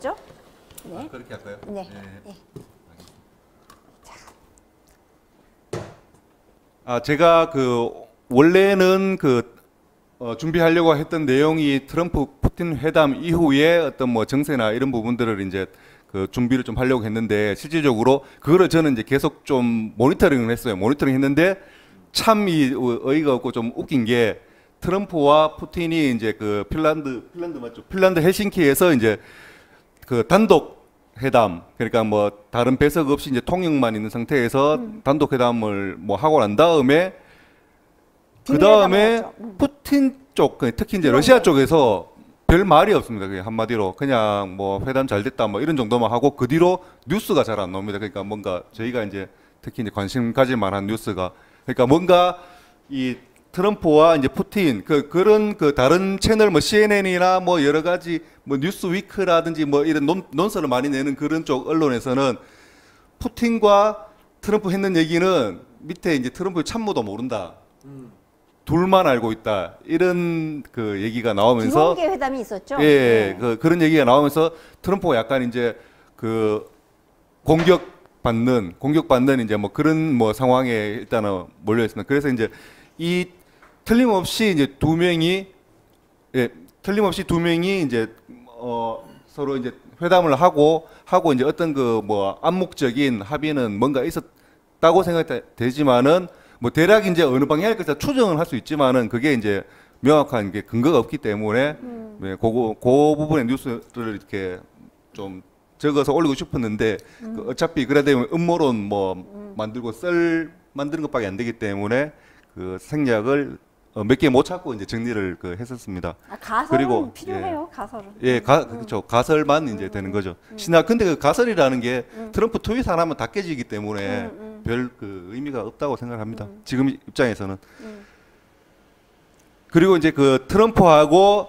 거죠? 네. 아, 그렇게 할까요? 네. 네. 아, 제가 그 원래는 준비하려고 했던 내용이 트럼프 푸틴 회담 이후에 어떤 뭐 정세나 이런 부분들을 이제 그 준비를 좀 하려고 했는데 실질적으로 그거를 저는 이제 계속 좀 모니터링을 했어요. 모니터링 했는데 참 어이가 없고 좀 웃긴 게 트럼프와 푸틴이 이제 그 핀란드 맞죠? 핀란드 헬싱키에서 이제 그 단독 회담, 그러니까 뭐 다른 배석 없이 이제 통역만 있는 상태에서 단독 회담을 뭐 하고 난 다음에 그 다음에 푸틴 쪽, 특히 이제 러시아 쪽에서 별 말이 없습니다. 그냥 한마디로 그냥 뭐 회담 잘 됐다 뭐 이런 정도만 하고 그 뒤로 뉴스가 잘 안 나옵니다. 그러니까 뭔가 저희가 이제 특히 이제 관심 가질 만한 뉴스가, 그러니까 뭔가 이 트럼프와 이제 푸틴 그런 그 다른 채널 뭐 CNN이나 뭐 여러 가지 뭐 뉴스위크라든지 뭐 이런 논설을 많이 내는 그런 쪽 언론에서는 푸틴과 트럼프 했는 얘기는 밑에 이제 트럼프의 참모도 모른다. 둘만 알고 있다. 이런 그 얘기가 나오면서 비공개 회담이 있었죠. 예, 네. 그런 얘기가 나오면서 트럼프가 약간 이제 그 공격받는 이제 뭐 그런 뭐 상황에 일단은 몰려 있습니다. 그래서 이제 이 틀림없이 이제 두 명이 이제 서로 이제 회담을 하고 이제 어떤 그 뭐 암묵적인 합의는 뭔가 있었다고 생각되지만은 뭐 대략 이제 어느 방향일 것이다 추정은 할 수 있지만은 그게 이제 명확한 게 근거가 없기 때문에 네, 그 부분의 뉴스를 이렇게 좀 적어서 올리고 싶었는데 그 어차피 그래 되면 음모론 뭐 만드는 것밖에 안 되기 때문에 그 생략을 몇 개 못 찾고 이제 정리를 했었습니다. 아, 가설은 그리고 필요해요. 가설은. 예, 그렇죠. 가설만 이제 되는 거죠. 근데 그 가설이라는 게 트럼프 트윗 하나면 다 깨지기 때문에 별 그 의미가 없다고 생각합니다. 지금 입장에서는. 그리고 이제 그 트럼프와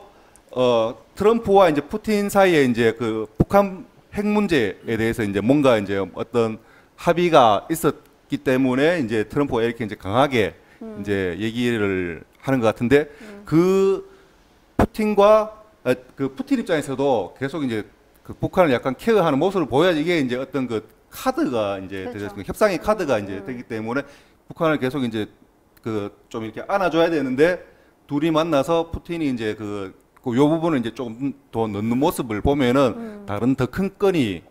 이제 푸틴 사이에 이제 그 북한 핵 문제에 대해서 이제 뭔가 이제 어떤 합의가 있었기 때문에 이제 트럼프가 이렇게 이제 강하게 이제 얘기를 하는 것 같은데 그 푸틴 입장에서도 계속 이제 그 북한을 약간 케어하는 모습을 보여야지 이게 이제 어떤 그 카드가 이제 그렇죠. 협상의 카드가 이제 되기 때문에 북한을 계속 이제 그 좀 이렇게 안아줘야 되는데 둘이 만나서 푸틴이 이제 요 부분을 이제 조금 더 넣는 모습을 보면은 다른 더 큰 건이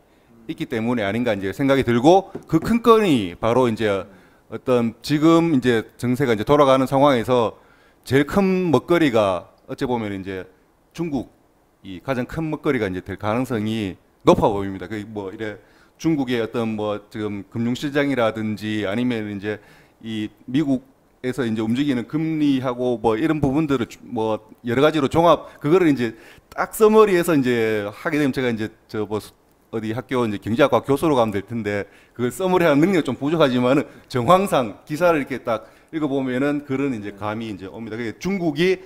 있기 때문에 아닌가 이제 생각이 들고 그 큰 건이 바로 이제 어떤 지금 이제 정세가 이제 돌아가는 상황에서 제일 큰 먹거리가 어찌 보면 이제 중국이 가장 큰 먹거리가 이제 될 가능성이 높아 보입니다. 그 뭐 이래 중국의 어떤 뭐 지금 금융시장이라든지 아니면 이제 이 미국에서 이제 움직이는 금리하고 뭐 이런 부분들을 뭐 여러 가지로 그거를 이제 딱 서머리해서 이제 하게 되면 제가 이제 어디 학교 이제 경제학과 교수로 가면 될 텐데 그걸 서머리하는 능력이 좀 부족하지만은 정황상 기사를 이렇게 딱 읽어보면은 그런 이제 감이 이제 옵니다. 그게 중국이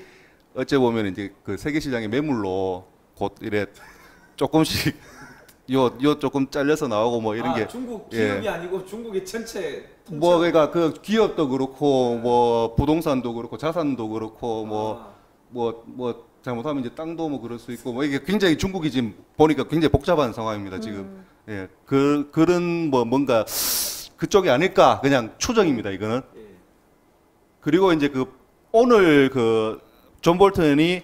어째 보면 이제 그 세계 시장의 매물로 곧 이래 조금씩 요 조금 잘려서 나오고 뭐 이런 게 중국 기업이 아니고 중국의 전체 뭐 그러니까 그 기업도 그렇고 뭐 부동산도 그렇고 자산도 그렇고 뭐 잘못하면 이제 땅도 뭐 그럴 수 있고 뭐 이게 굉장히 중국이 지금 보니까 굉장히 복잡한 상황입니다 지금. 예, 그런 뭐 뭔가 그쪽이 아닐까 그냥 추정입니다 이거는. 그리고 이제 오늘 존 볼턴이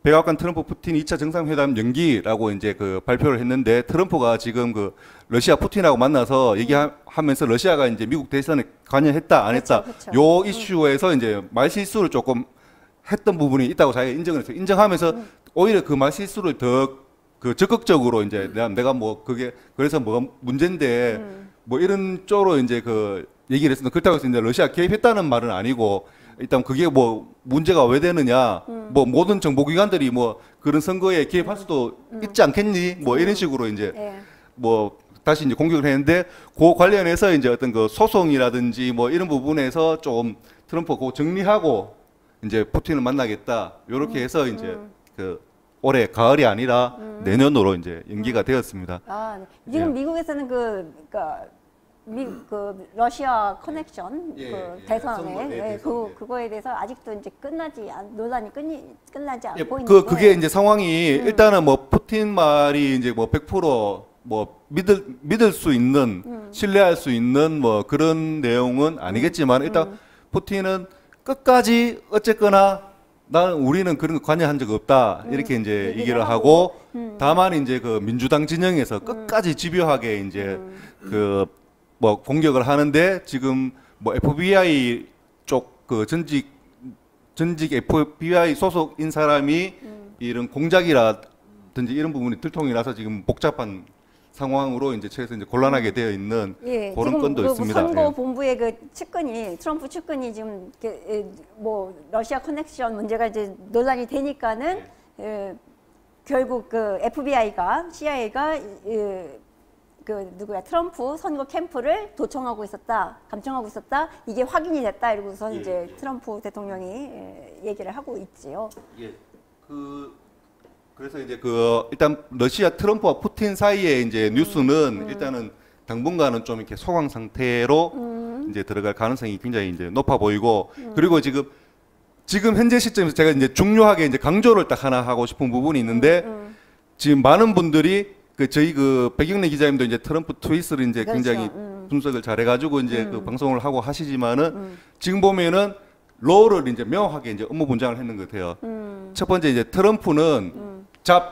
백악관 트럼프 푸틴 2차 정상회담 연기라고 이제 발표를 했는데 트럼프가 지금 러시아 푸틴하고 만나서 얘기하면서 러시아가 이제 미국 대선에 관여했다 안 했다 그렇죠. 요 이슈에서 이제 말실수를 조금 했던 부분이 있다고 자기가 인정을 했어요. 인정하면서 오히려 그 말실수를 더 적극적으로 이제 내가 뭐 그래서 뭐가 문제인데 뭐 이런 쪽으로 이제 얘기를 했습니다. 그렇다고 해서 이제 러시아 개입했다는 말은 아니고 일단 그게 뭐 문제가 왜 되느냐 뭐 모든 정보기관들이 뭐 그런 선거에 개입할 수도 있지 않겠니 뭐 이런 식으로 이제 뭐 다시 이제 공격을 했는데 그 관련해서 이제 어떤 소송이라든지 뭐 이런 부분에서 좀 트럼프 정리하고 이제 푸틴을 만나겠다 요렇게 해서 이제 올해 가을이 아니라 내년으로 이제 연기가 되었습니다. 아, 네. 지금 미국에서는 그러니까 그 러시아 커넥션 예, 그 예, 대선에 선거, 예, 예, 대선, 예. 그거에 대해서 아직도 이제 논란이 끝나지 예, 않고 있는데 그게 이제 상황이 일단은 뭐 푸틴 말이 이제 뭐 100%뭐 믿을 수 있는 신뢰할 수 있는 뭐 그런 내용은 아니겠지만 일단 푸틴은 끝까지 어쨌거나 우리는 그런 거 관여한 적 없다 이렇게 이제 얘기를 하고 다만 이제 그 민주당 진영에서 끝까지 집요하게 이제 그 뭐 공격을 하는데 지금 뭐 FBI 쪽 그 전직 FBI 소속인 사람이 이런 공작이라든지 이런 부분이 들통이 나서 지금 복잡한 상황으로 이제 최에서 이제 곤란하게 되어 있는 예, 그런 지금 건도 그 있습니다. 선거 예. 본부의 그 측근이 트럼프 측근이 지금 뭐 러시아 커넥션 문제가 이제 논란이 되니까는 결국 그 FBI가 CIA가 그 누구야 트럼프 선거 캠프를 도청하고 있었다, 감청하고 있었다. 이게 확인이 됐다. 이러고서 예, 이제 예. 트럼프 대통령이 얘기를 하고 있지요. 예. 그래서 이제 그 일단 러시아 트럼프와 푸틴 사이의 이제 뉴스는 일단은 당분간은 좀 이렇게 소강 상태로 이제 들어갈 가능성이 굉장히 이제 높아 보이고 그리고 지금 현재 시점에서 제가 이제 중요하게 이제 강조를 딱 하나 하고 싶은 부분이 있는데 지금 많은 분들이 그 저희 그 백영래 기자님도 이제 트럼프 트윗을 이제 그렇죠. 굉장히 분석을 잘해가지고 이제 그 방송을 하고 하시지만은 지금 보면은 롤을 이제 명확하게 이제 업무 분장을 했는 것 같아요. 첫 번째 이제 트럼프는 잡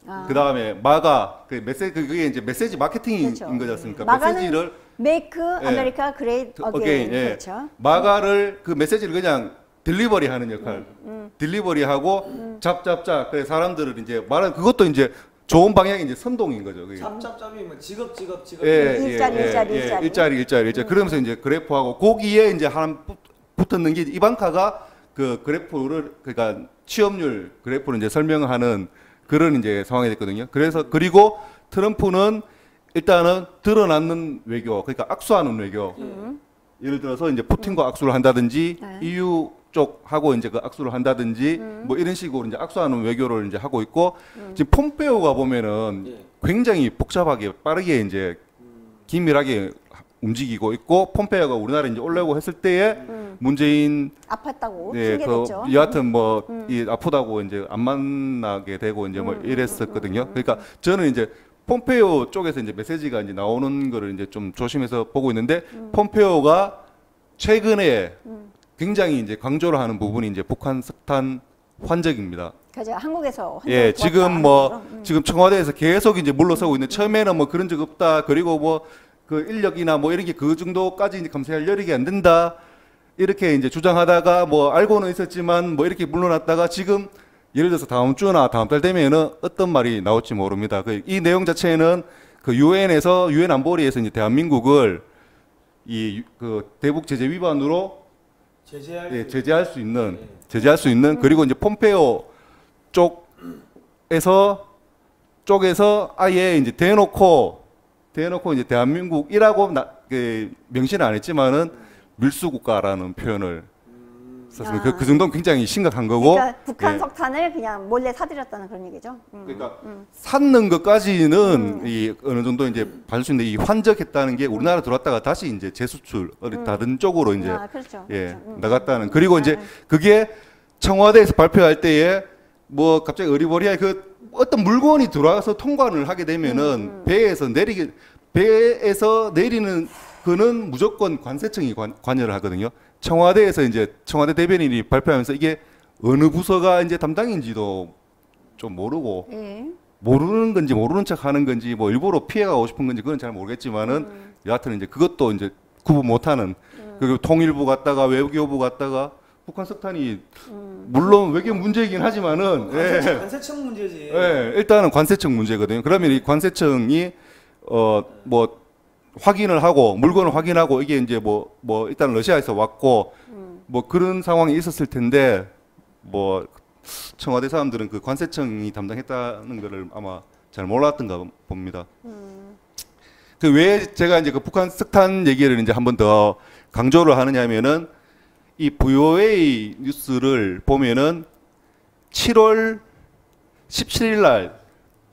아. 그 다음에 마가 그 메시지 그게 이제 메시지 마케팅인 그렇죠. 거지 않습니까? 마가는 메시지를 Make 예. America Great Again. 예. 그렇죠. 마가를 그 메시지를 그냥 딜리버리 하는 역할. 딜리버리하고 잡. 그래 사람들을 이제 말하는 그것도 이제 좋은 방향의 이제 선동인 거죠. 그게. 짭짭짭이면 직업. 일자리. 그러면서 이제 그래프하고 거기에 이제 하나 붙었는 게 이방카가 그 그래프를 그러니까 취업률 그래프를 이제 설명하는 그런 이제 상황이 됐거든요. 그래서 그리고 트럼프는 일단은 드러나는 외교, 그러니까 악수하는 외교. 예를 들어서 이제 푸틴과 악수를 한다든지 네. EU 쪽하고 이제 그 악수를 한다든지 뭐 이런 식으로 이제 악수하는 외교를 이제 하고 있고 지금 폼페오가 보면은 예. 굉장히 복잡하게 빠르게 이제 긴밀하게 움직이고 있고 폼페오가 우리나라에 이제 오려고 했을 때에 문재인 아팠다고 네, 핑계댔죠. 여하튼 뭐 이 아프다고 이제 안 만나게 되고 이제 뭐 이랬었거든요. 그러니까 저는 이제 폼페오 쪽에서 이제 메시지가 이제 나오는 거를 이제 좀 조심해서 보고 있는데 폼페오가 최근에 굉장히 이제 강조를 하는 부분이 이제 북한 석탄 환적입니다. 그죠. 한국에서 예, 환자를 지금 도왔다 뭐 하는 거죠. 지금 청와대에서 계속 이제 물러서고 있는데 처음에는 뭐 그런 적 없다. 그리고 뭐 그 인력이나 뭐 이런 게 그 정도까지 이제 감시할 여력이 안 된다. 이렇게 이제 주장하다가 뭐 알고는 있었지만 뭐 이렇게 물러났다가 지금 예를 들어서 다음 주나 다음 달 되면은 어떤 말이 나올지 모릅니다. 이 내용 자체는 그 유엔에서 유엔 안보리에서 이제 대한민국을 이 그 대북 제재 위반으로 제재할 수 있는 그리고 이제 폼페오 쪽에서 아예 이제 대놓고 이제 대한민국이라고 명시는 안 했지만은 밀수국가라는 표현을 썼습니다. 아. 그 정도는 굉장히 심각한 거고. 그러니까 북한 예. 석탄을 그냥 몰래 사들였다는 그런 얘기죠. 그러니까 샀는 것까지는 이 어느 정도 이제 받을 수 있는데 이 환적했다는 게 우리나라 들어왔다가 다시 이제 재수출 다른 쪽으로 이제 그렇죠. 예 그렇죠. 나갔다는 그리고 이제 아. 그게 청와대에서 발표할 때에 뭐 갑자기 어리버리하게 그 어떤 물건이 들어와서 통관을 하게 되면은 배에서 내리는 그는 무조건 관세청이 관여를 하거든요. 청와대에서 이제 청와대 대변인이 발표하면서 이게 어느 부서가 이제 담당인지도 좀 모르고 예. 모르는 건지 모르는 척 하는 건지 뭐 일부러 피해가고 싶은 건지 그건 잘 모르겠지만은 여하튼 이제 그것도 이제 구분 못하는 그리고 통일부 갔다가 외교부 갔다가 북한 석탄이 물론 외교 문제이긴 하지만은 관세청 문제지. 예, 일단은 관세청 문제거든요. 그러면 이 관세청이 뭐 확인을 하고 물건을 확인하고 이게 이제 뭐 일단 러시아에서 왔고 뭐 그런 상황이 있었을 텐데 뭐 청와대 사람들은 그 관세청이 담당했다는 거를 아마 잘 몰랐던가 봅니다. 그 왜 제가 이제 그 북한 석탄 얘기를 이제 한 번 더 강조를 하느냐면은 이 VOA 뉴스를 보면은 7월 17일 날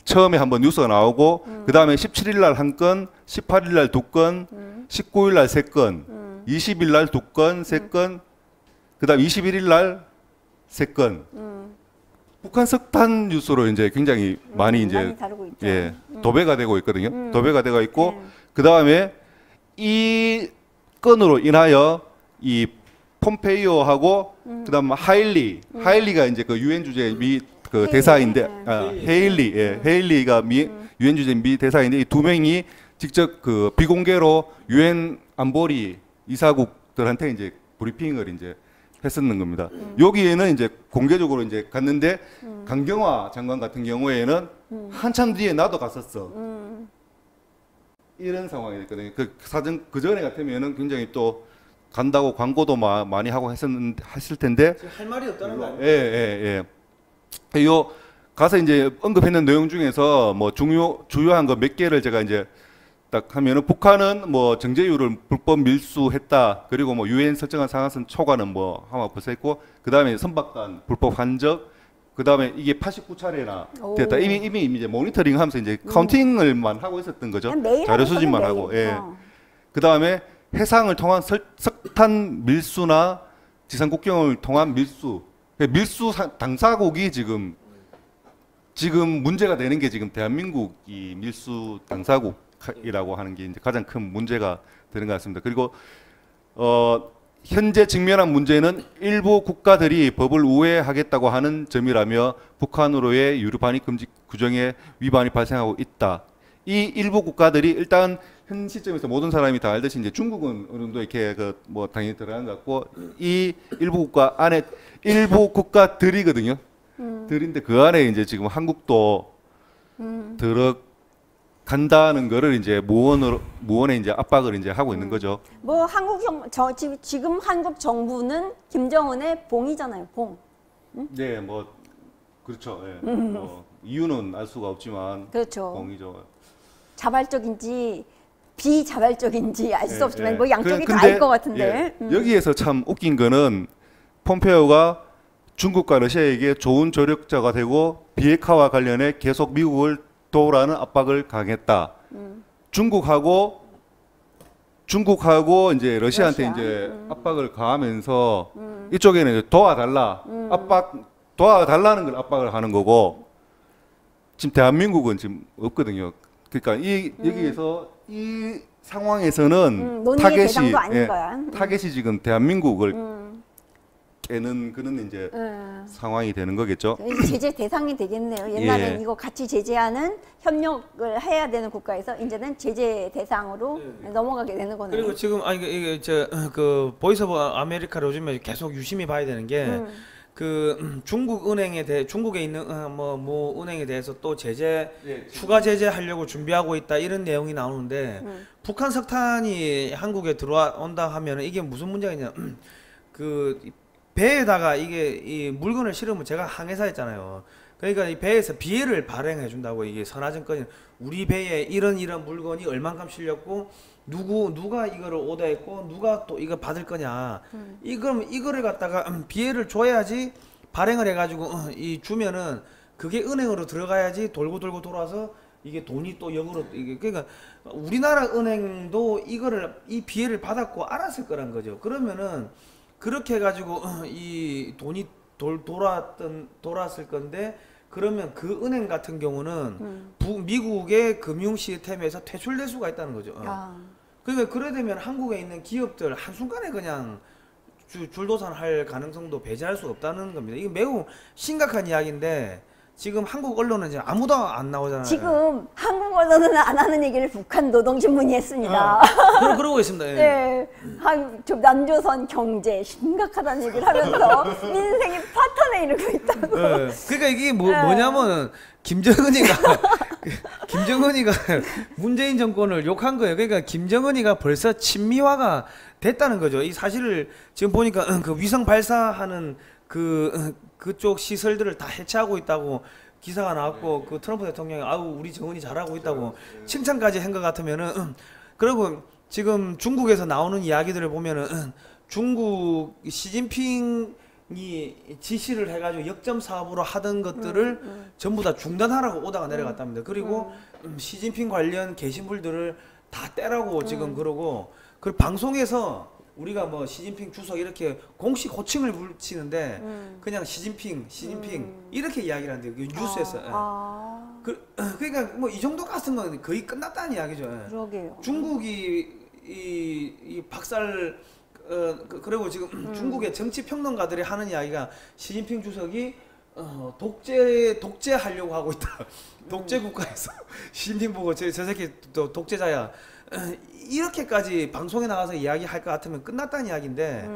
처음에 한번 뉴스가 나오고 그 다음에 17일 날 한 건, 18일 날 2건, 19일 날 3건, 20일 날 2건, 3건, 그 다음 21일 날 3건. 북한 석탄 뉴스로 이제 굉장히 많이 이제 많이 다루고 있죠. 예, 도배가 되고 있거든요. 도배가 되고 있고 그 다음에 이 건으로 인하여 이 폼페이오하고 그다음 하일리가 이제 그 유엔 주재 미 그 대사인데 헤일리가 유엔 주재 미 대사인데 이 두 명이 직접 그 비공개로 유엔 안보리 이사국들한테 이제 브리핑을 이제 했었는 겁니다. 여기에는 이제 공개적으로 이제 갔는데 강경화 장관 같은 경우에는 한참 뒤에 나도 갔었어. 이런 상황이 됐거든요. 그 사전 그 전에 같으면은 굉장히 또 간다고 광고도 많이 하고 했을 텐데. 지금 할 말이 없다는 거 아니에요? 예. 요 가서 이제 언급했는 내용 중에서 뭐 주요한 거 몇 개를 제가 이제 딱 하면은 북한은 뭐 정제유를 불법 밀수했다. 그리고 뭐 유엔 설정한 상한선 초과는 뭐 하나 벌써했고 그 다음에 선박간 불법 환적. 그 다음에 이게 89차례나 됐다. 이미 이제 모니터링 하면서 이제 카운팅을만 하고 있었던 거죠. 자료 수집만 하고. 예. 그 다음에 해상을 통한 석탄 밀수나 지상 국경을 통한 밀수. 밀수 당사국이 지금 문제가 되는 게 지금 대한민국이 밀수 당사국이라고 하는 게 이제 가장 큰 문제가 되는 것 같습니다. 그리고 현재 직면한 문제는 일부 국가들이 법을 우회하겠다고 하는 점이라며 북한으로의 유류 반입 금지 규정에 위반이 발생하고 있다. 이 일부 국가들이 일단 현 시점에서 모든 사람이 다 알듯이 이제 중국은 어느 정도 이렇게 뭐 당연히 들어간 것 같고 이 일부 국가 안에 일부 국가들이거든요. 들인데 그 안에 이제 지금 한국도 들어간다는 거를 이제 무언에 이제 압박을 이제 하고 있는 거죠. 뭐 지금 한국 정부는 김정은의 봉이잖아요. 봉. 네, 뭐 그렇죠. 예. 뭐 이유는 알 수가 없지만 그렇죠. 봉이죠. 자발적인지 비자발적인지 알 수 없지만 뭐 양쪽이 근데, 다 알 것 같은데. 예, 여기에서 참 웃긴 거는 폼페오가 중국과 러시아에게 좋은 조력자가 되고 비핵화와 관련해 계속 미국을 도우라는 압박을 강했다. 중국하고 이제 러시아한테 이제 압박을 가하면서 이쪽에는 이제 도와달라는 걸 압박을 하는 거고 지금 대한민국은 지금 없거든요. 그러니까 여기에서 이 상황에서는 논의의 대상도 아닌 거야. 타겟이 지금 대한민국을 깨는 그런 이제 상황이 되는 거겠죠. 제재 대상이 되겠네요. 옛날엔 예. 이거 같이 제재하는 협력을 해야 되는 국가에서 이제는 제재 대상으로 넘어가게 되는 거네요. 그리고 지금 이게 그 보이스 오브 아메리카 요즘에 계속 유심히 봐야 되는 게 그 중국 은행에 대해 중국에 있는 뭐 은행에 대해서 또 제재 추가 제재하려고 준비하고 있다 이런 내용이 나오는데 북한 석탄이 한국에 들어온다 하면은 이게 무슨 문제가 있냐 그 배에다가 이 물건을 실으면 제가 항해사였잖아요. 그러니까 이 배에서 비해를 발행해 준다고 이게 선화증권이 우리 배에 이런 물건이 얼만큼 실렸고 누가 이거를 오더했고 누가 또 이거 받을 거냐. 이거를 갖다가 비해를 줘야지 발행을 해가지고 이 주면은 그게 은행으로 들어가야지 돌고 돌아서 이게 돈이 또 역으로 이게 그러니까 우리나라 은행도 이 비해를 받았고 알았을 거란 거죠. 그러면은 그렇게 해가지고 이 돈이 돌았을 건데 그러면 그 은행 같은 경우는 미국의 금융 시스템에서 퇴출될 수가 있다는 거죠. 그러니까 그래 되면 한국에 있는 기업들 한순간에 그냥 줄도산할 가능성도 배제할 수 없다는 겁니다. 이게 매우 심각한 이야기인데 지금 한국 언론은 이제 아무도 안 나오잖아요. 지금 한국 언론은 안 하는 얘기를 북한 노동신문이 했습니다. 그러고 있습니다. 예. 네, 남조선 경제 심각하다는 얘기를 하면서 민생이 파탄에 이르고 있다고. 네. 그러니까 이게 뭐냐면 김정은이가 문재인 정권을 욕한 거예요. 그러니까 김정은이가 벌써 친미화가 됐다는 거죠. 이 사실을 지금 보니까 그 위성 발사하는 그쪽 시설들을 다 해체하고 있다고 기사가 나왔고 그 트럼프 대통령이 아우 우리 정은이 잘하고 있다고 칭찬까지 한 것 같으면은 그리고 지금 중국에서 나오는 이야기들을 보면은 중국 시진핑 지시를 해가지고 역점 사업으로 하던 것들을 전부 다 중단하라고 오다가 내려갔답니다. 그리고 시진핑 관련 게시물들을 다 떼라고 지금 그러고, 그 방송에서 우리가 뭐 시진핑 주석 이렇게 공식 호칭을 붙이는데 그냥 시진핑 이렇게 이야기를 하는데 그 뉴스에서 그러니까 뭐 이 정도 갔으면 거의 끝났다는 이야기죠. 그러게요. 중국이 이 박살 그리고 지금 중국의 정치 평론가들이 하는 이야기가 시진핑 주석이 독재하려고 하고 있다. 독재 국가에서 시진핑 보고 저 새끼 또 독재자야. 이렇게까지 방송에 나가서 이야기할 것 같으면 끝났다는 이야기인데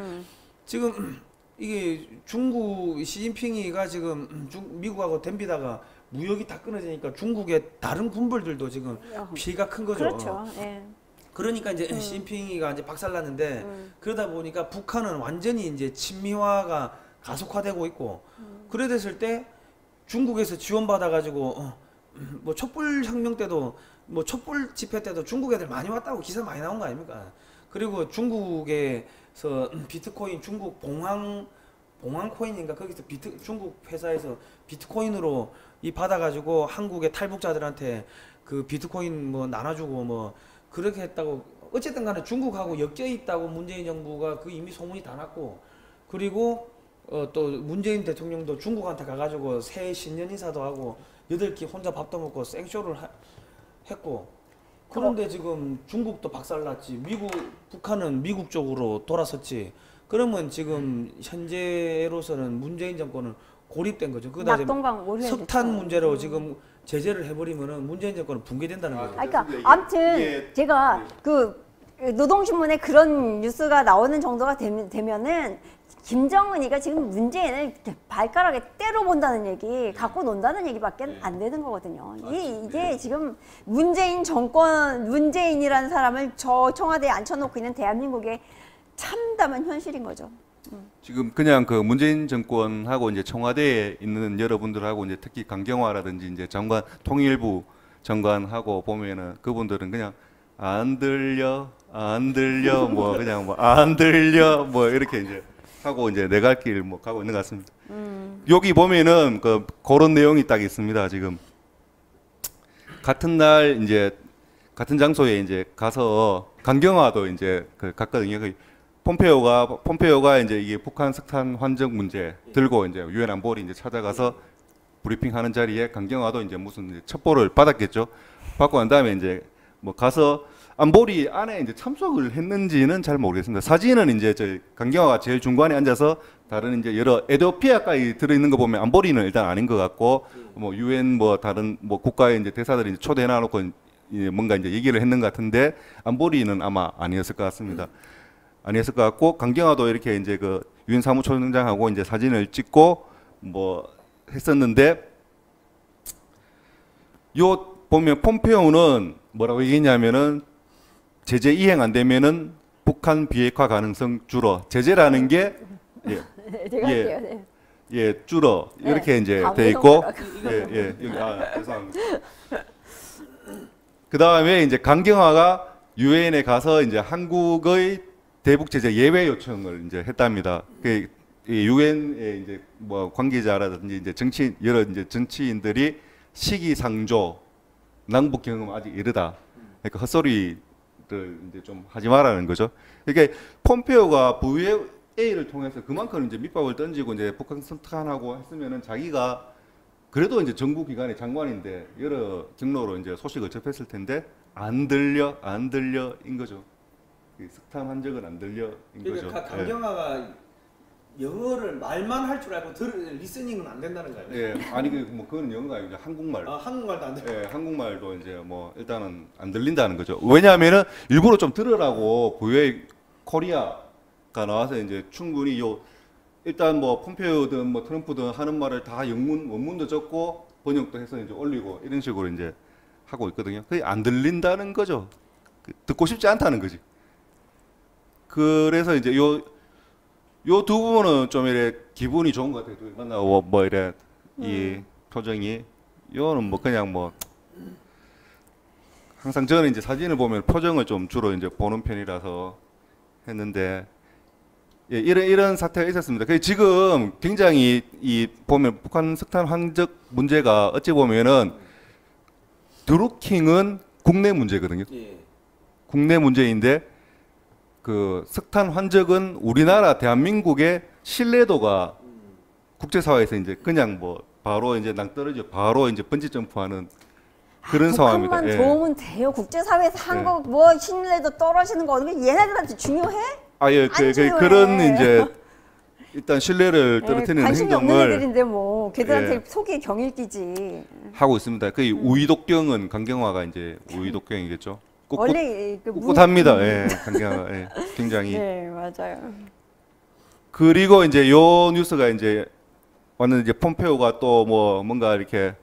지금 이게 중국 시진핑이가 지금 미국하고 덤비다가 무역이 다 끊어지니까 중국의 다른 군벌들도 지금 피해가 큰 거죠. 그렇죠. 예. 그러니까 이제 시진핑이가 이제 박살났는데 그러다 보니까 북한은 완전히 이제 친미화가 가속화되고 있고 그래 됐을 때 중국에서 지원받아 가지고 뭐 촛불 혁명 때도 뭐 촛불 집회 때도 중국 애들 많이 왔다고 기사 많이 나온 거 아닙니까? 그리고 중국에서 비트코인 중국 봉황 코인인가 거기서 중국 회사에서 비트코인으로 이 받아가지고 한국의 탈북자들한테 그 비트코인 뭐 나눠주고 뭐 그렇게 했다고. 어쨌든 간에 중국하고 엮여 있다고 문재인 정부가 그 이미 소문이 다 났고, 그리고 또 문재인 대통령도 중국한테 가가지고 새해 신년 인사도 하고 8끼 혼자 밥도 먹고 생쇼를 했고, 그런데 지금 중국도 박살났지, 북한은 미국 쪽으로 돌아섰지. 그러면 지금 현재로서는 문재인 정권은 고립된 거죠. 그다음에 석탄 문제로 지금 제재를 해버리면은 문재인 정권은 붕괴된다는 거죠. 그러니까 아무튼 제가 그 노동신문에 그런 뉴스가 나오는 정도가 되면은 김정은이가 지금 문재인을 발가락에 때려본다는 얘기, 갖고 논다는 얘기밖에 안 되는 거거든요. 이게 지금 문재인 정권, 문재인이라는 사람을 저 청와대에 앉혀놓고 있는 대한민국의 참담한 현실인 거죠. 지금 그냥 그 문재인 정권하고 이제 청와대에 있는 여러분들하고 이제 특히 강경화라든지 이제 장관 통일부 장관하고 보면은 그분들은 그냥 안 들려 뭐 그냥 뭐 안 들려 뭐 이렇게 이제 하고 이제 내 갈 길 뭐 가고 있는 것 같습니다. 여기 보면은 그런 내용이 딱 있습니다. 지금 같은 날 이제 같은 장소에 이제 가서 강경화도 이제 갔거든요. 폼페오가 이제 이게 북한 석탄 환적 문제 들고 이제 유엔 안보리 이제 찾아가서 브리핑하는 자리에 강경화도 이제 무슨 이제 첩보를 받았겠죠. 받고 난 다음에 이제 뭐 가서 안보리 안에 이제 참석을 했는지는 잘 모르겠습니다. 사진은 이제 저 강경화가 제일 중간에 앉아서 다른 이제 여러 에티오피아까지 들어있는 거 보면 안보리는 일단 아닌 것 같고 뭐 유엔 뭐 다른 뭐 국가의 이제 대사들이 이제 초대해 놔놓고 뭔가 이제 얘기를 했는 것 같은데 안보리는 아마 아니었을 것 같습니다. 아니었을 것 같고 강경화도 이렇게 이제 그 유엔 사무총장하고 이제 사진을 찍고 뭐 했었는데 요 보면 폼페오는 뭐라고 얘기했냐면은 제재 이행 안 되면은 북한 비핵화 가능성 줄어. 제재라는 게 줄어 이렇게 이제 돼 있고 여기 죄송합니다. 그 다음에 이제 강경화가 유엔에 가서 이제 한국의 대북 제재 예외 요청을 이제 했답니다. 그 유엔의 이제 뭐 관계자라든지 이제 여러 이제 정치인들이 시기상조 낭북 경험 아직 이르다. 그러니까 헛소리를 이제 좀 하지 말라는 거죠. 그러니까 폼페오가 VA를 통해서 그만큼 이제 밑밥을 던지고 이제 북한 석탄하고 했으면은 자기가 그래도 이제 정부 기관의 장관인데 여러 경로로 이제 소식을 접했을 텐데 안 들려인 거죠. 석탄 환적은 안 들려인 거죠. 그러니까 강경화가 영어를 말만 할 줄 알고 리스닝은 안 된다는 거예요. 예, 아니 뭐 그건 영어가 아니고 한국말. 아, 한국말도 안 돼. 예, 한국말도 이제 뭐 일단은 안 들린다는 거죠. 왜냐하면은 일부러 좀 들으라고 VA 코리아가 나와서 이제 충분히 일단 뭐 폼페오든 뭐 트럼프든 하는 말을 다 원문도 적고 번역도 해서 이제 올리고 이런 식으로 이제 하고 있거든요. 그게 안 들린다는 거죠. 듣고 싶지 않다는 거지. 그래서 이제 요 두 부분은 좀 이래 기분이 좋은 것 같아요. 만나고 뭐 이래 이 표정이 요는 뭐 그냥 뭐 항상 저는 이제 사진을 보면 표정을 좀 주로 이제 보는 편이라서 했는데 예, 이런 사태가 있었습니다. 그 지금 굉장히 이 보면 북한 석탄 환적 문제가 어찌 보면은 드루킹은 국내 문제거든요. 예. 국내 문제인데 그 석탄 환적은 우리나라 대한민국의 신뢰도가 국제사회에서 이제 그냥 뭐 바로 이제 낭떠러지 바로 이제 번지 점프하는 그런 상황입니다. 북한만 예. 도움은 돼요. 국제사회에서 네. 한국 뭐 신뢰도 떨어지는 거 어느 게 얘네들한테 중요해? 아예 안 중요해. 그런 이제 일단 신뢰를 예, 떨어뜨리는 관심이 없는 행동을 애들인데 뭐 걔들한테 예. 속이 경일기지. 하고 있습니다. 그 우이독경은 강경화가 이제 우이독경이겠죠. 원래 그 꿋꿋합니다. 예, 강경화가 예, 굉장히. 네 맞아요. 그리고 이제 요 뉴스가 이제 왔는데 이제 폼페오가 또 뭐 뭔가 이렇게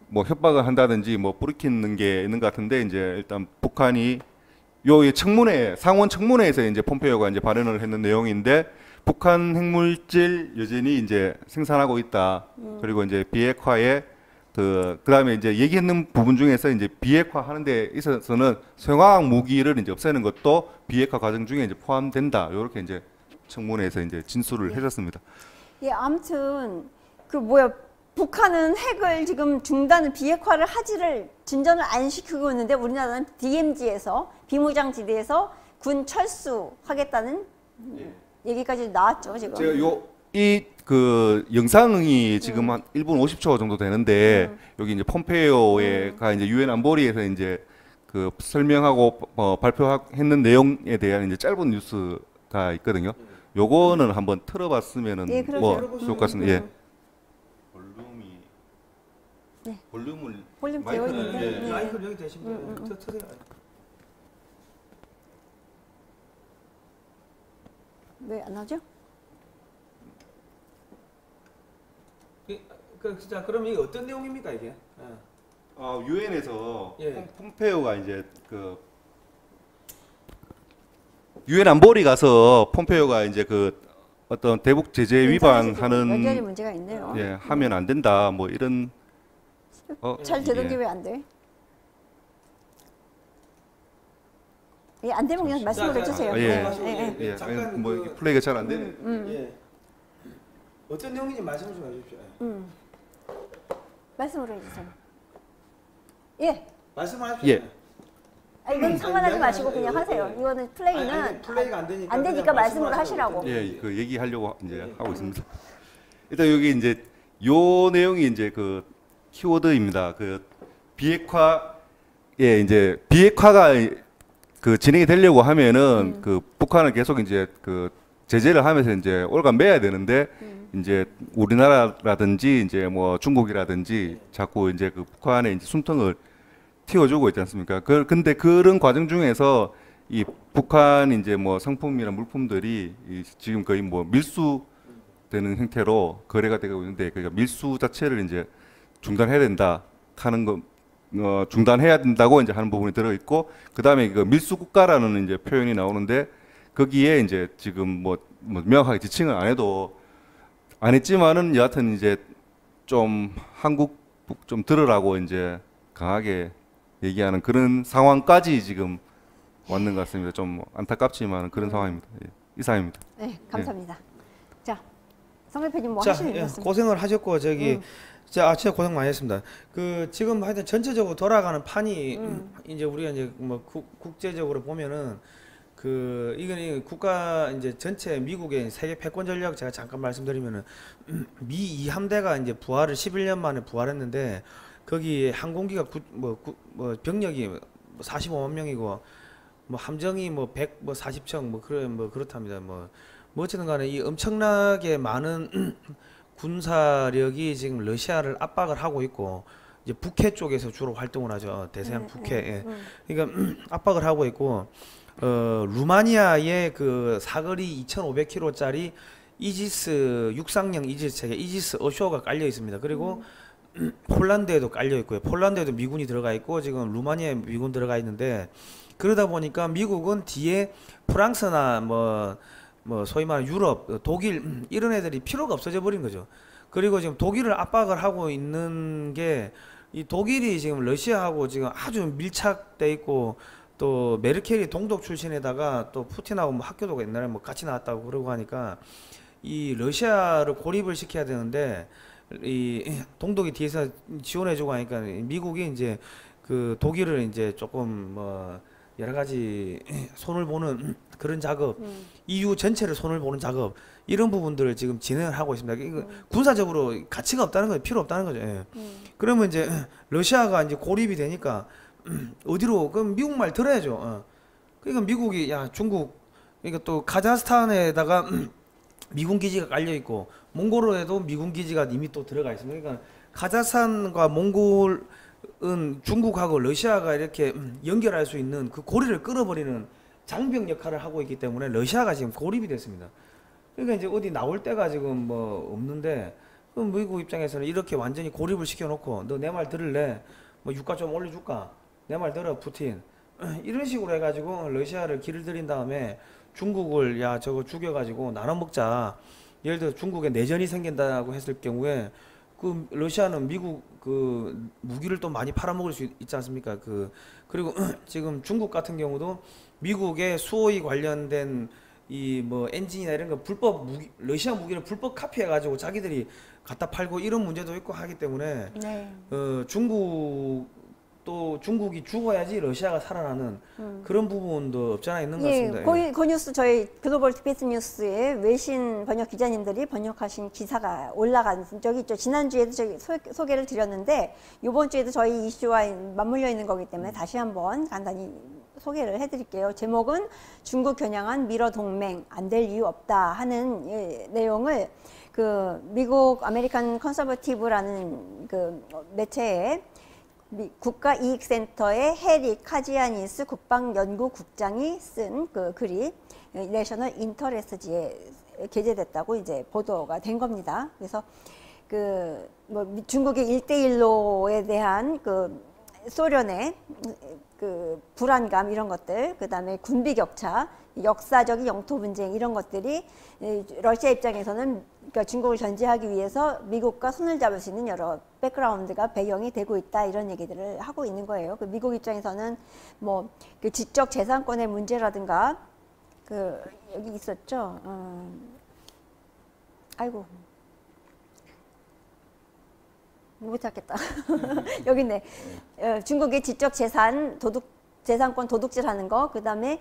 뭐 협박을 한다든지 뭐 뿌리키는 게 있는 것 같은데 이제 일단 북한이 요 청문회 상원 청문회에서 이제 폼페오가 이제 발언을 했는 내용인데 북한 핵물질 여전히 이제 생산하고 있다. 그리고 이제 비핵화에 그다음에 이제 얘기했는 부분 중에서 이제 비핵화 하는 데 있어서는 생화학 무기를 이제 없애는 것도 비핵화 과정 중에 이제 포함된다. 요렇게 이제 청문회에서 이제 진술을 해줬습니다. 예, 아무튼 그 뭐야 북한은 핵을 지금 중단을 비핵화를 하지를 진전을 안 시키고 있는데 우리나라는 DMZ에서 비무장지대에서 군 철수하겠다는 얘기까지 나왔죠 지금. 제가 이 그 영상이 지금 한 1분 50초 정도 되는데 여기 이제 폼페이오가 이제 유엔 안보리에서 이제 그 설명하고 발표했는 내용에 대한 이제 짧은 뉴스가 있거든요. 요거는 한번 틀어봤으면은 예, 뭐 그러세요. 좋을 것 같습니다. 예. 네. 볼륨을 볼륨 되어 마이크는 있는데. 예. 네. 마이크 여기 되시면 트세요. 왜 안 나오죠? 자, 그럼 이게 어떤 내용입니까 이게? 예. 유엔에서 예. 폼페이오가 이제 그 유엔 안보리 가서 폼페이오가 이제 그 어떤 대북 제재 여전히 위반하는 문제가 있네요. 예, 하면 안 된다 뭐 이런 잘 되던 예. 게 왜 안 돼? 예, 안 되면 그냥 말씀을 자, 해주세요. 예. 네. 예, 잠깐 뭐 그- 플레이가 잘 안 되네. 예. 어떤 내용인지 말씀 좀 해주십시오. 말씀을 해주세요. 예. 말씀하십시오. 예. 이건 상관하지 마시고 그냥 예, 하세요. 예. 이거는 플레이는 아니, 플레이가 안 되니까 안 되니까 그냥 말씀을 말씀하세요. 하시라고. 예, 그 얘기하려고 이제 하고 있습니다. 일단 여기 이제 요 내용이 이제 그 키워드입니다. 그 비핵화에 이제 비핵화가 그 진행이 되려고 하면은 그 북한을 계속 이제 그 제재를 하면서 이제 올가매야 되는데 이제 우리나라라든지 이제 뭐 중국이라든지 자꾸 이제 그 북한의 이제 숨통을 틔워주고 있지 않습니까? 근데 그런 과정 중에서 이 북한 이제 뭐 상품이나 물품들이 지금 거의 뭐 밀수되는 형태로 거래가 되고 있는데 그러니까 밀수 자체를 이제 중단해야 된다 하는 거 중단해야 된다고 이제 하는 부분이 들어 있고 그다음에 그 밀수 국가라는 이제 표현이 나오는데 거기에 이제 지금 뭐 명확하게 지칭을 안 해도 안 했지만은 여하튼 이제 좀 한국 좀 들으라고 이제 강하게 얘기하는 그런 상황까지 지금 왔는 것 같습니다. 좀 안타깝지만 그런 상황입니다. 예, 이상입니다. 네, 감사합니다. 자, 성 대표님 뭐 자, 하시는 일 예, 있습니까? 고생을 하셨고 저기 진짜 고생 많이 했습니다. 그 지금 하여튼 전체적으로 돌아가는 판이 이제 우리가 이제 뭐 국제적으로 보면은 그 이건 국가 이제 전체 미국의 세계 패권 전략 제가 잠깐 말씀드리면은 미 2함대가 이제 부활을 11년 만에 부활했는데 거기 항공기가 병력이 45만 명이고 뭐 함정이 뭐 140척 뭐 그렇답니다. 뭐 어쨌든 간에 이 엄청나게 많은 군사력이 지금 러시아를 압박을 하고 있고 이제 북해 쪽에서 주로 활동을 하죠. 대서양 북해. 예. 그러니까 압박을 하고 있고 루마니아의 그 사거리 2,500km짜리 이지스 육상형 이지스 체계 이지스 어쇼가 깔려 있습니다. 그리고 폴란드에도 깔려 있고요. 폴란드에도 미군이 들어가 있고 지금 루마니아에 미군 들어가 있는데 그러다 보니까 미국은 뒤에 프랑스나 뭐 소위 말하는 유럽, 독일 이런 애들이 필요가 없어져 버린 거죠. 그리고 지금 독일을 압박을 하고 있는 게 이 독일이 지금 러시아하고 지금 아주 밀착돼 있고 또 메르켈이 동독 출신에다가 또 푸틴하고 뭐 학교도 옛날에 뭐 같이 나왔다고 그러고 하니까 이 러시아를 고립을 시켜야 되는데 이 동독이 뒤에서 지원해주고 하니까 미국이 이제 그 독일을 이제 조금 뭐 여러 가지 손을 보는 그런 작업, EU 전체를 손을 보는 작업 이런 부분들을 지금 진행을 하고 있습니다. 이거 군사적으로 가치가 없다는 거죠, 필요 없다는 거죠. 예. 그러면 이제 러시아가 이제 고립이 되니까 어디로 그럼 미국 말 들어야죠. 그러니까 미국이 야 중국 그러니까 또 카자흐스탄에다가 미군 기지가 깔려 있고 몽골에도 미군 기지가 이미 또 들어가 있습니다. 그러니까 카자흐스탄과 몽골은 중국하고 러시아가 이렇게 연결할 수 있는 그 고리를 끊어버리는 장벽 역할을 하고 있기 때문에 러시아가 지금 고립이 됐습니다. 그러니까 이제 어디 나올 데가 지금 뭐 없는데 그럼 미국 입장에서는 이렇게 완전히 고립을 시켜놓고 너 내 말 들을래? 뭐 유가 좀 올려줄까? 내 말 들어 푸틴. 이런 식으로 해가지고 러시아를 길을 들인 다음에 중국을 야 저거 죽여가지고 나눠 먹자. 예를 들어 중국에 내전이 생긴다고 했을 경우에 그 러시아는 미국 그 무기를 또 많이 팔아먹을 수 있지 않습니까? 그리고 지금 중국 같은 경우도 미국의 수호에 관련된 이 뭐 엔진이나 이런 거 불법 무기 러시아 무기를 불법 카피해가지고 자기들이 갖다 팔고 이런 문제도 있고 하기 때문에 네. 중국이 죽어야지 러시아가 살아나는 그런 부분도 없잖아 있는 것 같습니다. 예, 그 뉴스 저희 글로벌 디펜스 뉴스에 외신 번역 기자님들이 번역하신 기사가 올라간 적이 있죠. 지난주에도 저희 소개를 드렸는데 이번 주에도 저희 이슈와 맞물려 있는 거기 때문에 다시 한번 간단히 소개를 해드릴게요. 제목은 중국 겨냥한 미러 동맹 안 될 이유 없다 하는 내용을 그 미국 아메리칸 컨서버티브라는 그 매체에 국가이익센터의 해리 카지아니스 국방연구국장이 쓴 그 글이 내셔널 인터레스트지에 게재됐다고 이제 보도가 된 겁니다. 그래서 그 뭐 중국의 1대1로에 대한 그 소련의 그 불안감 이런 것들, 그 다음에 군비 격차, 역사적인 영토 분쟁 이런 것들이 러시아 입장에서는 그러니까 중국을 견제하기 위해서 미국과 손을 잡을 수 있는 여러 백그라운드가 배경이 되고 있다 이런 얘기들을 하고 있는 거예요. 그 미국 입장에서는 뭐 그 지적 재산권의 문제라든가 그 여기 있었죠. 아이고 못 찾겠다. 여기 있네. 중국의 지적 재산 재산권 도둑질하는 거, 그 다음에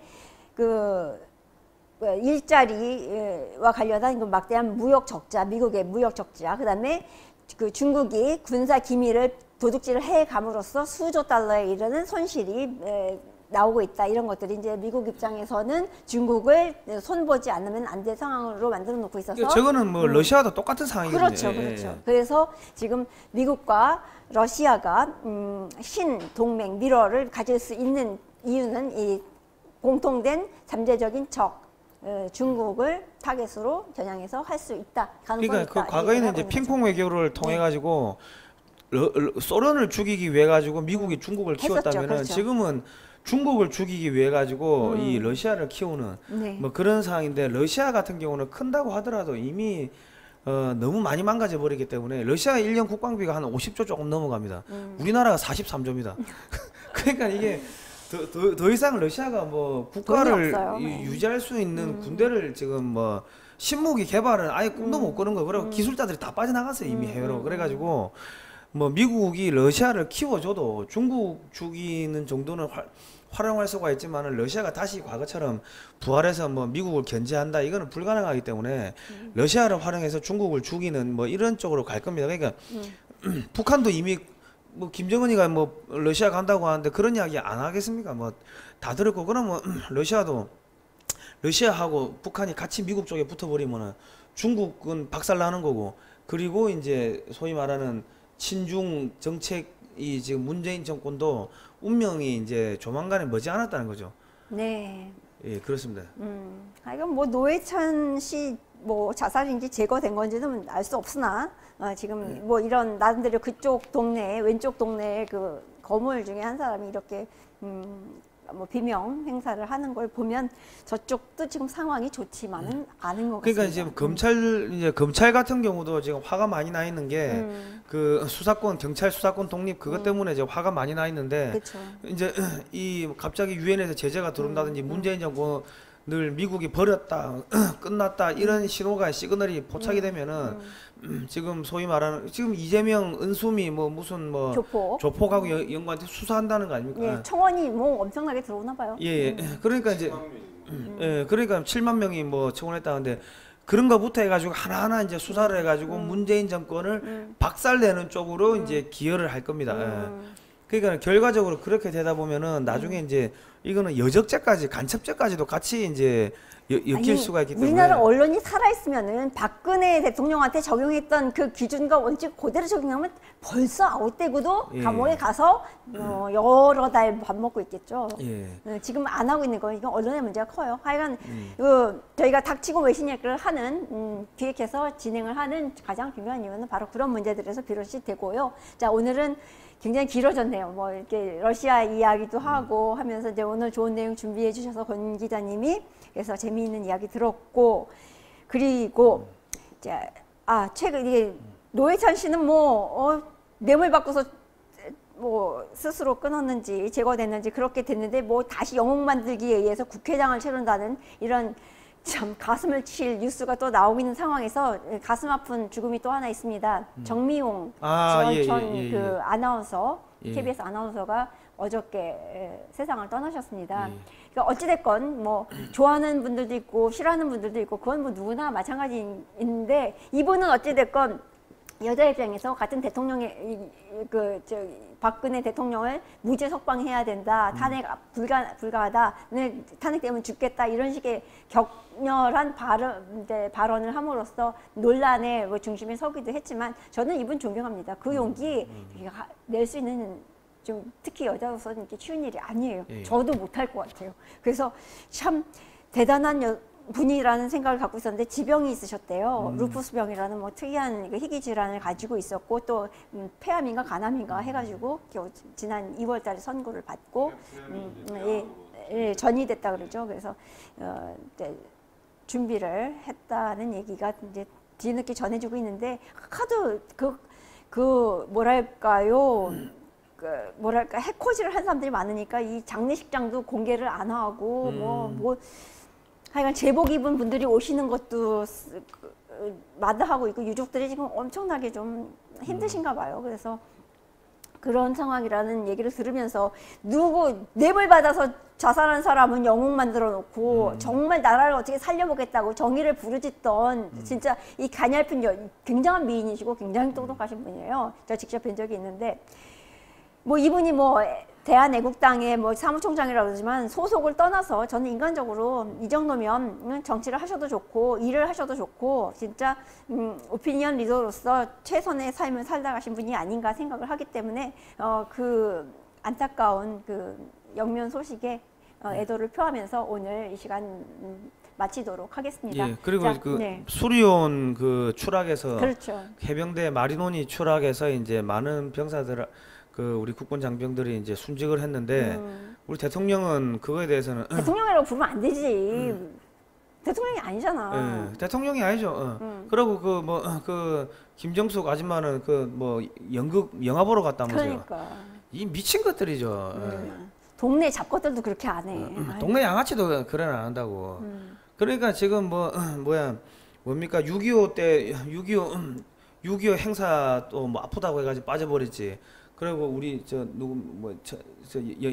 그 일자리와 관련한 그 막대한 무역 적자, 미국의 무역 적자, 그 다음에 그 중국이 군사 기밀을 도둑질을 해 감으로써 수조 달러에 이르는 손실이 나오고 있다. 이런 것들이 이제 미국 입장에서는 중국을 손보지 않으면 안 될 상황으로 만들어 놓고 있어서 저거는 뭐 러시아도 똑같은 상황이거든요. 그렇죠, 그렇죠. 그래서 지금 미국과 러시아가 신동맹 미러를 가질 수 있는 이유는 이 공통된 잠재적인 적 중국을 타겟으로 겨냥해서 할 수 있다. 가능성이 그러니까 있다. 그 과거에는 이제 핑퐁 외교를 통해 가지고 소련을 죽이기 위해 가지고 미국이 중국을 키웠다면은 그렇죠. 지금은 중국을 죽이기 위해 가지고 이 러시아를 키우는 네. 뭐 그런 상황인데 러시아 같은 경우는 큰다고 하더라도 이미 너무 많이 망가져 버리기 때문에 러시아 1년 국방비가 한 50조 조금 넘어갑니다. 우리나라가 43조입니다. 그러니까 이게 더 이상 러시아가 뭐 국가를 유지할 수 있는 군대를 지금 뭐 신무기 개발은 아예 꿈도 못 꾸는 거예요. 그리고 기술자들이 다 빠져나갔어요 이미 해외로. 그래가지고 뭐 미국이 러시아를 키워줘도 중국 죽이는 정도는 활용할 수가 있지만 러시아가 다시 과거처럼 부활해서 뭐 미국을 견제한다 이거는 불가능하기 때문에 러시아를 활용해서 중국을 죽이는 뭐 이런 쪽으로 갈 겁니다. 그러니까 북한도 이미 뭐 김정은이가 뭐 러시아 간다고 하는데 그런 이야기 안 하겠습니까? 뭐 다 들었고 그러면 러시아도 러시아하고 북한이 같이 미국 쪽에 붙어버리면은 중국은 박살나는 거고 그리고 이제 소위 말하는 친중 정책이 지금 문재인 정권도 운명이 이제 조만간에 머지않았다는 거죠. 네. 예, 그렇습니다. 이건 뭐 노회찬 씨 뭐 자살인지 제거된 건지는 알 수 없으나 지금 뭐 이런 나름대로 그쪽 동네 왼쪽 동네 그 거물 중에 한 사람이 이렇게 뭐 비명 행사를 하는 걸 보면 저쪽도 지금 상황이 좋지만은 않은 것 그러니까 같습니다. 이제 검찰 같은 경우도 지금 화가 많이 나 있는 게 그 수사권 경찰 수사권 독립 그것 때문에 이제 화가 많이 나 있는데 그렇죠. 이제 이 갑자기 유엔에서 제재가 들어온다든지 문재인 정권을 미국이 버렸다 끝났다 이런 신호가 시그널이 포착이 되면은 지금 소위 말하는 지금 이재명 은수미 뭐 무슨 뭐 조폭하고 연관돼 수사한다는 거 아닙니까? 예, 청원이 뭐 엄청나게 들어오나 봐요. 예, 그러니까 이제 그러니까 7만 명이 뭐 청원했다는데 그런 거부터 해가지고 하나하나 이제 수사를 해가지고 문재인 정권을 박살내는 쪽으로 이제 기여를 할 겁니다. 그러니까 결과적으로 그렇게 되다 보면은 나중에 이제 이거는 여적죄까지 간첩죄까지도 같이 이제 엮일 수가 있기 때문에 우리나라 언론이 살아있으면은 박근혜 대통령한테 적용했던 그 기준과 원칙 그대로 적용하면 벌써 아웃되고도 감옥에 가서 여러 달 밥 먹고 있겠죠. 지금 안 하고 있는 거 이건 언론의 문제가 커요. 하여간 저희가 닥치고 외신 얘기를 하는 기획해서 진행을 하는 가장 중요한 이유는 바로 그런 문제들에서 비롯이 되고요. 자, 오늘은 굉장히 길어졌네요. 뭐 이렇게 러시아 이야기도 하고 하면서 이제 오늘 좋은 내용 준비해 주셔서 권 기자님이 그래서 재미있는 이야기 들었고 그리고 이제 최근 이게 노회찬 씨는 뭐 뇌물 받고서 뭐 스스로 끊었는지 제거됐는지 그렇게 됐는데 뭐 다시 영웅 만들기에 의해서 국회장을 치른다는 이런 참 가슴을 칠 뉴스가 또 나오고 있는 상황에서 가슴 아픈 죽음이 또 하나 있습니다. 정미용 전 그 아나운서 KBS 아나운서가 어저께 세상을 떠나셨습니다. 그러니까 어찌됐건 뭐 좋아하는 분들도 있고 싫어하는 분들도 있고 그건 뭐 누구나 마찬가지인데 이분은 어찌됐건 여자 입장에서 같은 대통령의 박근혜 대통령을 무죄 석방해야 된다. 탄핵 불가하다. 탄핵되면 죽겠다. 이런 식의 격렬한 발언을 함으로써 논란의 중심에 서기도 했지만 저는 이분 존경합니다. 그 용기 낼 수 있는 좀 특히 여자로서는 이렇게 쉬운 일이 아니에요. 저도 못할 것 같아요. 그래서 참 대단한 분이라는 생각을 갖고 있었는데 지병이 있으셨대요. 루푸스병이라는 뭐 특이한 희귀 질환을 가지고 있었고 또 폐암인가 간암인가 해가지고 지난 2월달에 선고를 받고 전이 됐다 그러죠. 그래서 준비를 했다는 얘기가 이제 뒤늦게 전해지고 있는데 하도 뭐랄까요. 해코지를 한 사람들이 많으니까 이 장례식장도 공개를 안 하고 하여간 제복 입은 분들이 오시는 것도 마다하고 있고 유족들이 지금 엄청나게 좀 힘드신가 봐요. 그래서 그런 상황이라는 얘기를 들으면서 뇌물 받아서 자살한 사람은 영웅 만들어 놓고 정말 나라를 어떻게 살려보겠다고 정의를 부르짖던 진짜 이 가냘픈 굉장한 미인이시고 굉장히 똑똑하신 분이에요. 제가 직접 뵌 적이 있는데 뭐 이분이 뭐 대한애국당의 뭐 사무총장이라고 그러지만 소속을 떠나서 저는 인간적으로 이 정도면 정치를 하셔도 좋고 일을 하셔도 좋고 진짜 오피니언 리더로서 최선의 삶을 살다 가신 분이 아닌가 생각을 하기 때문에 그 안타까운 그 영면 소식에 애도를 표하면서 오늘 이 시간 마치도록 하겠습니다. 예, 그리고 수리온 그 추락에서 그렇죠. 해병대 마리논이 추락해서 이제 많은 병사들 우리 국군 장병들이 이제 순직을 했는데 우리 대통령은 그거에 대해서는 대통령이라고 부르면 안 되지. 대통령이 아니잖아. 대통령이 아니죠. 그리고 그 김정숙 아줌마는 연극 영화 보러 갔다면서요. 그러니까 이 미친 것들이죠. 동네 잡것들도 그렇게 안 해. 동네 양아치도 그래 안 한다고. 그러니까 지금 뭡니까 6.25 때 6.25 행사 또 뭐 아프다고 해가지고 빠져버렸지. 그리고 우리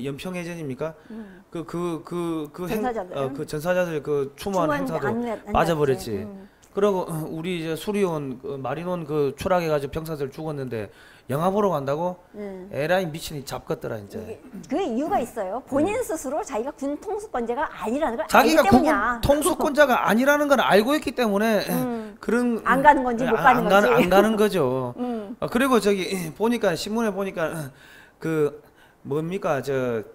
연평해전입니까? 그 전사자들 그 추모하는 행사도 빠져버렸지. 그리고 우리 이제 수리온 마리논 그 추락해가지고 병사들 죽었는데 영화 보러 간다고? 에라이 미친이 잡것더라 이제. 그 이유가 있어요. 본인 스스로 자기가 군 통수권자가 아니라는 걸 자기가 알기 때문이야. 군 통수권자가 아니라는 걸 알고 있기 때문에 그런 안 가는 건지 못 가는 건지 안 가는 거죠. 그리고 저기 보니까 신문에 보니까 뭡니까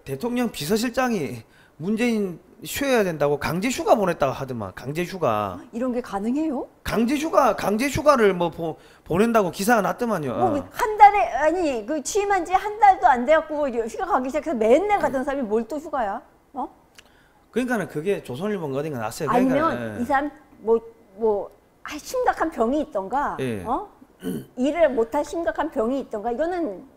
대통령 비서실장이 문재인 쉬어야 된다고 강제 휴가 보냈다고 하더만. 강제 휴가. 이런 게 가능해요? 강제 휴가를 보낸다고 기사가 났더만요. 한 달에 취임한 지 한 달도 안 돼갖고 휴가 가기 시작해서 맨날 가던 사람이 뭘 또 휴가야? 그러니까는 그게 조선일보가 어딘가 났어요. 아니면 그러니까, 이 사람 심각한 병이 있던가, 예. 일을 못할 심각한 병이 있던가, 이거는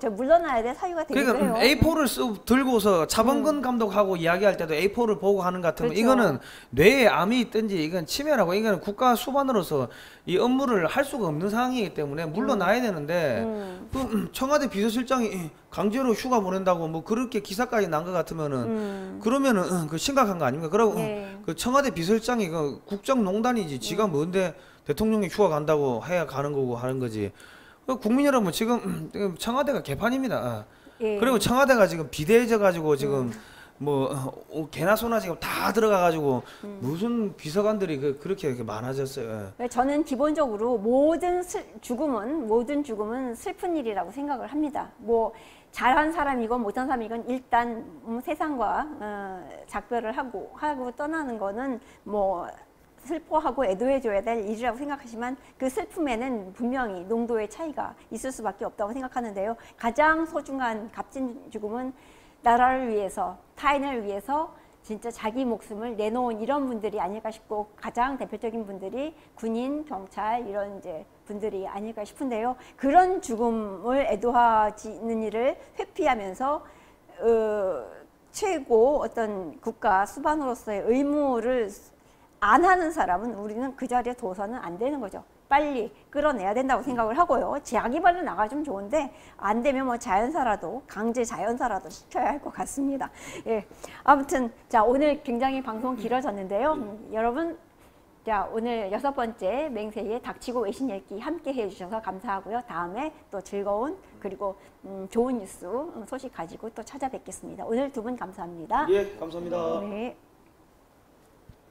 저 물러나야 될 사유가 되기도 그러니까 해요. A4를 들고서 차범근 감독하고 이야기할 때도 A4를 보고 하는 것 같으면 그렇죠. 이거는 뇌에 암이 있든지 이건 치매라고 이거는 국가 수반으로서 이 업무를 할 수가 없는 상황이기 때문에 물러나야 되는데 그 청와대 비서실장이 강제로 휴가 보낸다고 뭐 그렇게 기사까지 난 것 같으면은 그러면은 그 심각한 거 아닙니까? 그리고 네. 그 청와대 비서실장이 그 국정농단이지 지가 뭔데 대통령이 휴가 간다고 해야 가는 거고 하는 거지. 국민 여러분 지금 청와대가 개판입니다. 예. 그리고 청와대가 지금 비대해져 가지고 지금 뭐 개나 소나 지금 다 들어가 가지고 무슨 비서관들이 그렇게 많아졌어요. 저는 기본적으로 모든 죽음은 슬픈 일이라고 생각을 합니다. 뭐 잘한 사람이건 못한 사람이건 일단 세상과 작별을 하고 떠나는 거는 뭐 슬퍼하고 애도해줘야 될 일이라고 생각하지만 그 슬픔에는 분명히 농도의 차이가 있을 수밖에 없다고 생각하는데요. 가장 소중한 값진 죽음은 나라를 위해서, 타인을 위해서 진짜 자기 목숨을 내놓은 이런 분들이 아닐까 싶고, 가장 대표적인 분들이 군인, 경찰 이런 이제 분들이 아닐까 싶은데요. 그런 죽음을 애도하는 일을 회피하면서 최고 어떤 국가 수반으로서의 의무를 안 하는 사람은 우리는 그 자리에 둬서는 안 되는 거죠. 빨리 끌어내야 된다고 생각을 하고요. 자기 발로 나가주면 좋은데 안 되면 뭐 자연사라도 강제 자연사라도 시켜야 할 것 같습니다. 예, 아무튼 자 오늘 굉장히 방송 길어졌는데요. 여러분 자 오늘 6번째 맹세의 닥치고 외신 읽기 함께 해주셔서 감사하고요. 다음에 또 즐거운 그리고 좋은 뉴스 소식 가지고 또 찾아뵙겠습니다. 오늘 두 분 감사합니다. 예, 감사합니다. 네.